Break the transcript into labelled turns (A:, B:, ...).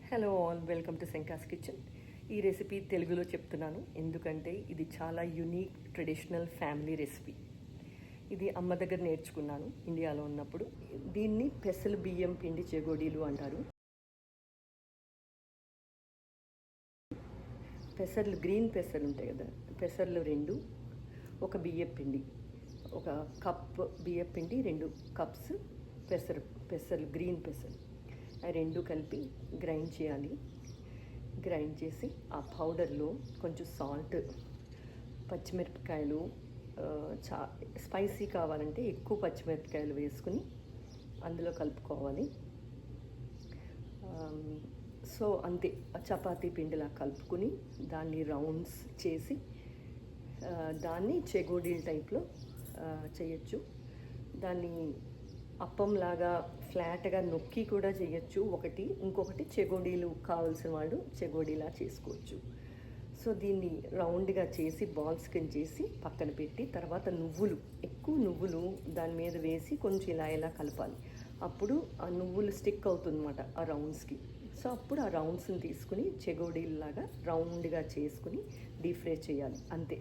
A: Hello all, welcome to Shanka's kitchen. ఈ recipe తెలుగులో చెప్తున్నాను ఎందుకంటే ఇది చాలా యునీక్ ట్రెడిషనల్ ఫ్యామిలీ రెసిపీ. ఇది అమ్మ దగ్గర నేర్చుకున్నాను ఇండియాలో ఉన్నప్పుడు. దీన్ని పెసలు బియ్యం పిండి చెగోడీలు అంటారు. పెసర్లు, గ్రీన్ పెసర్లు ఉంటాయి కదా, పెసర్లు 2, ఒక బియ్యం పిండి, ఒక కప్ బియ్యం పిండి, 2 కప్స్ పెసర్లు, గ్రీన్ పెసర్లు, ఆ 2 కలిపి గ్రైండ్ చేయాలి. గ్రైండ్ చేసి ఆ పౌడర్లో కొంచెం సాల్ట్, పచ్చిమిరపకాయలు, స్పైసీ కావాలంటే ఎక్కువ పచ్చిమిరపకాయలు వేసుకుని అందులో కలుపుకోవాలి. సో అంతే, చపాతీ పిండిలా కలుపుకుని దాన్ని రౌండ్స్ చేసి దాన్ని చెగోడీల టైప్లో చేయొచ్చు. దాన్ని అప్పంలాగా ఫ్లాట్గా నొక్కి కూడా చేయొచ్చు. ఇంకొకటి చెగోడీలు కావాల్సిన వాళ్ళు చెగోడీలా చేసుకోవచ్చు. సో దీన్ని రౌండ్గా చేసి బాల్స్ కింద చేసి పక్కన పెట్టి తర్వాత ఎక్కువ నువ్వులు దాని మీద వేసి కొంచెం ఇలా కలపాలి. అప్పుడు ఆ నువ్వులు స్టిక్ అవుతుందన్నమాట ఆ రౌండ్స్కి. సో అప్పుడు ఆ రౌండ్స్ని తీసుకుని చెగోడీలాగా రౌండ్గా చేసుకుని డీప్ ఫ్రై చేయాలి, అంతే.